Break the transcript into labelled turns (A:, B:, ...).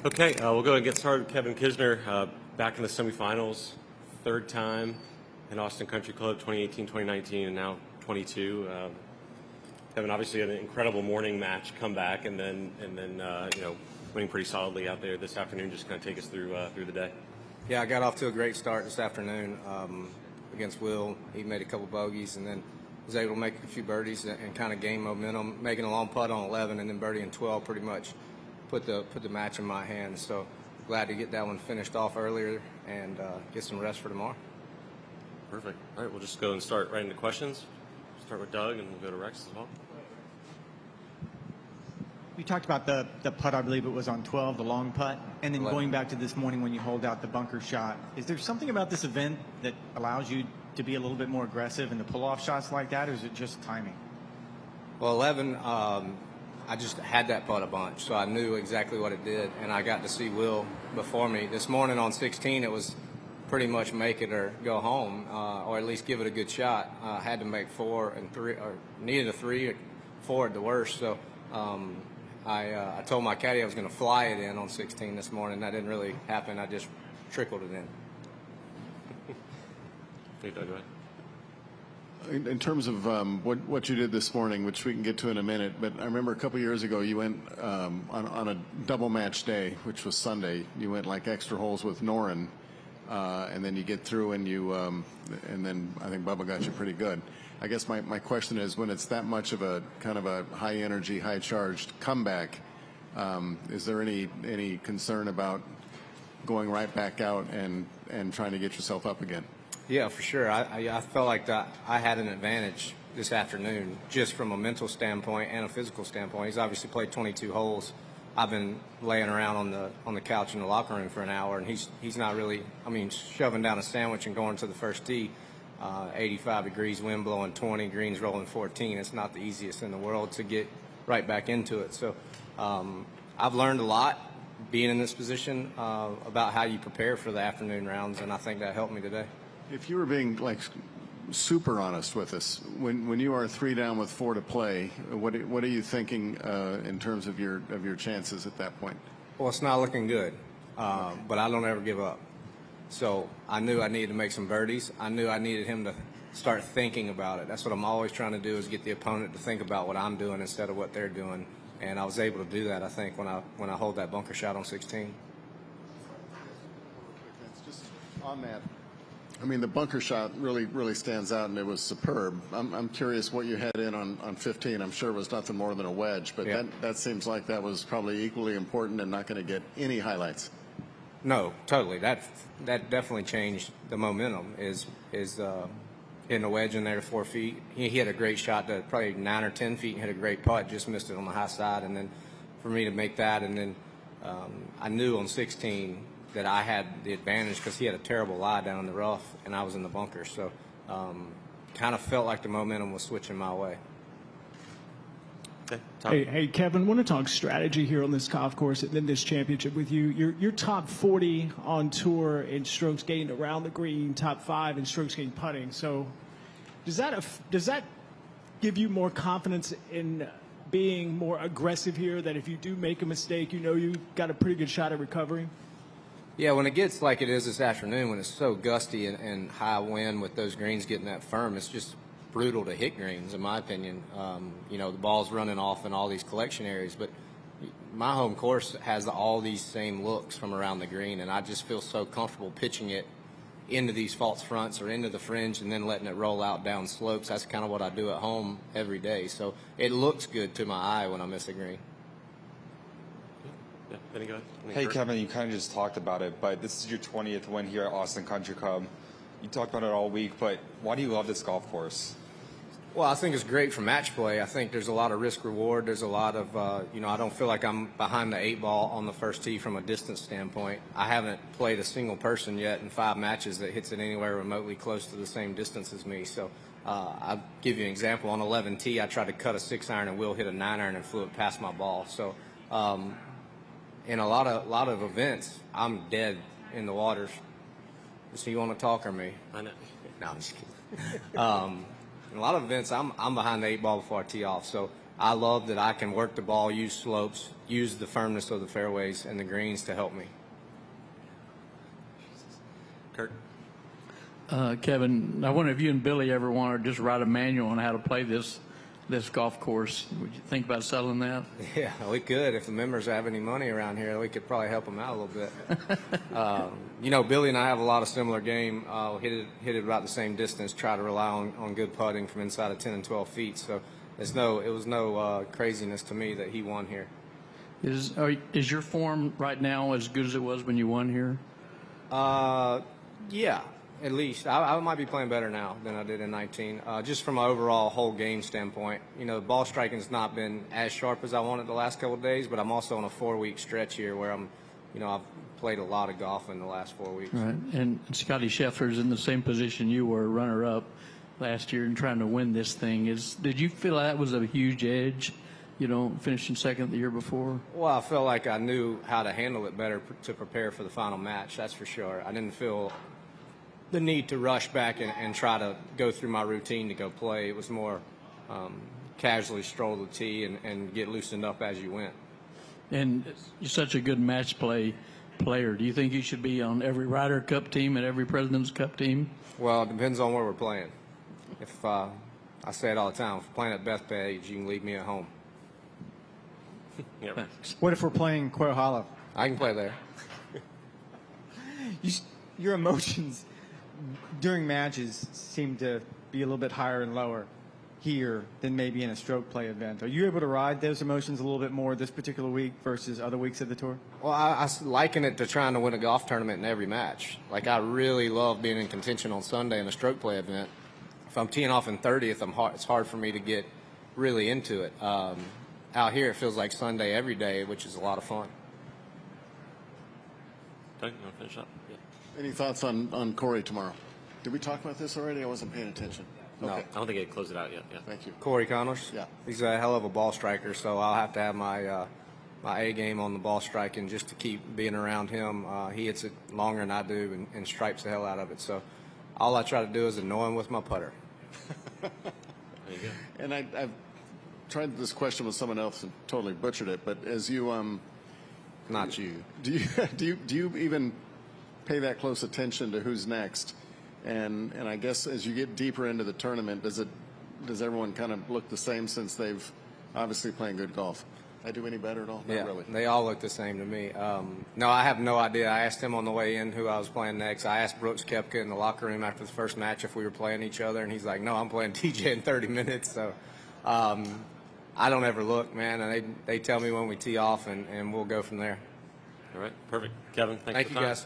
A: Okay, we'll go and get started. Kevin Kisner, back in the semifinals, third time in Austin Country Club, 2018, 2019, and now 22. Kevin, obviously an incredible morning match comeback, and then winning pretty solidly out there this afternoon. Just kind of take us through the day.
B: Yeah, I got off to a great start this afternoon against Will. He made a couple bogeys and then was able to make a few birdies and kind of gain momentum, making a long putt on 11 and then birdie in 12 pretty much put the match in my hands. So glad to get that one finished off earlier and get some rest for tomorrow.
A: Perfect. All right, we'll just go and start right into questions. Start with Doug and we'll go to Rex as well.
C: We talked about the putt, I believe it was on 12, the long putt, and then
B: 11.
C: Going back to this morning when you hold out the bunker shot. Is there something about this event that allows you to be a little bit more aggressive in the pull-off shots like that, or is it just timing?
B: Well, 11, I just had that putt a bunch, so I knew exactly what it did, and I got to see Will before me. This morning on 16, it was pretty much make it or go home, or at least give it a good shot. I had to make 4 and 3, or needed a 3 or 4 at the worst, so I told my caddy I was going to fly it in on 16 this morning. That didn't really happen. I just trickled it in.
A: Hey, Doug, go ahead.
D: In terms of what you did this morning, which we can get to in a minute, but I remember a couple years ago you went on a double match day, which was Sunday. You went like extra holes with Noren, and then you get through and you and then I think Bubba got you pretty good. I guess my question is, when it's that much of a kind of a high energy, high charged comeback, is there any concern about going right back out and trying to get yourself up again?
B: Yeah, for sure. I felt like that I had an advantage this afternoon just from a mental standpoint and a physical standpoint. He's obviously played 22 holes. I've been laying around on the couch in the locker room for an hour, and he's not really, I mean, shoving down a sandwich and going to the first tee. 85 degrees, wind blowing 20, greens rolling 14. It's not the easiest in the world to get right back into it. So I've learned a lot being in this position about how you prepare for the afternoon rounds, and I think that helped me today.
D: If you were being like super honest with us, when you are 3 down with 4 to play, what are you thinking in terms of your chances at that point?
B: Well, it's not looking good, but I don't ever give up. So I knew I needed to make some birdies. I knew I needed him to start thinking about it. That's what I'm always trying to do, is get the opponent to think about what I'm doing instead of what they're doing. And I was able to do that, I think, when I hold that bunker shot on 16.
D: Just on that, I mean, the bunker shot really stands out, and it was superb. I'm curious what you had in on 15. I'm sure it was nothing more than a wedge, but
B: yeah.
D: that seems like that was probably equally important and not going to get any highlights.
B: No, totally. That definitely changed the momentum. Is hitting a wedge in there to 4 feet. He hit a great shot to probably 9 or 10 feet and hit a great putt. Just missed it on the high side, and then for me to make that, and then I knew on 16 that I had the advantage because he had a terrible lie down in the rough and I was in the bunker. So kind of felt like the momentum was switching my way.
E: Hey, Kevin, I want to talk strategy here on this golf course and then this championship with you. You're top 40 on tour in strokes gained around the green, top 5 in strokes gained putting. So does that give you more confidence in being more aggressive here, that if you do make a mistake, you know you've got a pretty good shot at recovery?
B: Yeah, when it gets like it is this afternoon, when it's so gusty and high wind with those greens getting that firm, it's just brutal to hit greens, in my opinion. The ball's running off in all these collection areas, but my home course has all these same looks from around the green, and I just feel so comfortable pitching it into these false fronts or into the fringe and then letting it roll out down slopes. That's kind of what I do at home every day. So it looks good to my eye when I miss a green.
A: Yeah, Benny, go ahead.
F: Hey, Kevin, you kind of just talked about it, but this is your 20th win here at Austin Country Club. You talked about it all week, but why do you love this golf course?
B: Well, I think it's great for match play. I think there's a lot of risk reward. There's a lot of, I don't feel like I'm behind the 8 ball on the first tee from a distance standpoint. I haven't played a single person yet in 5 matches that hits it anywhere remotely close to the same distance as me. So I'll give you an example. On 11 tee, I tried to cut a 6-iron and Will hit a 9-iron and flew it past my ball. So in a lot of events, I'm dead in the waters. So you want to talk or me?
A: I know.
B: No, I'm just kidding. In a lot of events, I'm behind the 8 ball before I tee off. So I love that I can work the ball, use slopes, used the firmness of the fairways and the greens to help me.
A: Kurt?
G: Kevin, I wonder if you and Billy ever want to just write a manual on how to play this golf course. Would you think about selling that?
B: Yeah, we could. If the members have any money around here, we could probably help them out a little bit. You know, Billy and I have a lot of similar game. Hit it about the same distance, try to rely on good putting from inside of 10 and 12 feet. So it was no craziness to me that he won here.
G: Is your form right now as good as it was when you won here?
B: Yeah, at least. I might be playing better now than I did in 19. Just from an overall whole game standpoint, you know, ball striking has not been as sharp as I wanted the last couple of days, but I'm also on a 4-week stretch here where I've played a lot of golf in the last 4 weeks.
G: Right. And Scotty Scheffler's in the same position you were, runner-up last year and trying to win this thing. Did you feel that was a huge edge, you know, finishing second the year before?
B: Well, I felt like I knew how to handle it better to prepare for the final match, that's for sure. I didn't feel the need to rush back and try to go through my routine to go play. It was more casually stroll the tee and get loosened up as you went.
G: And you're such a good match play player. Do you think you should be on every Ryder Cup team and every President's Cup team?
B: Well, it depends on where we're playing. If I say it all the time, if we're playing at Bethpage, you can leave me at home.
A: Yeah.
C: What if we're playing Quail Hollow?
B: I can play there.
C: Your emotions during matches seem to be a little bit higher and lower here than maybe in a stroke play event. Are you able to ride those emotions a little bit more this particular week versus other weeks of the tour?
B: Well, I liken it to trying to win a golf tournament in every match. Like, I really love being in contention on Sunday in a stroke play event. If I'm teeing off in 30th, it's hard for me to get really into it. Out here, it feels like Sunday every day, which is a lot of fun.
A: Doug, you want to finish up? Yeah.
D: Any thoughts on Corey tomorrow? Did we talk about this already? I wasn't paying attention.
B: No.
D: Okay.
A: I don't think I closed it out yet. Yeah.
D: Thank you.
B: Corey Connors?
D: Yeah.
B: He's a hell of a ball striker, so I'll have to have my A game on the ball striking just to keep being around him. He hits it longer than I do and stripes the hell out of it. So all I try to do is annoy him with my putter.
A: There you go.
D: And I've tried this question with someone else and totally butchered it, but as you
B: Not you.
D: do you even pay that close attention to who's next? And I guess as you get deeper into the tournament, does everyone kind of look the same since they've obviously playing good golf? I do any better at all? Not
B: Yeah,
D: really.
B: they all look the same to me. No, I have no idea. I asked him on the way in who I was playing next. I asked Brooks Koepka in the locker room after the first match if we were playing each other, and he's like, no, I'm playing TJ in 30 minutes. So I don't ever look, man, and they tell me when we tee off, and we'll go from there.
A: All right. Perfect. Kevin, thanks
B: Thank
A: for
B: you,
A: the time.
B: guys.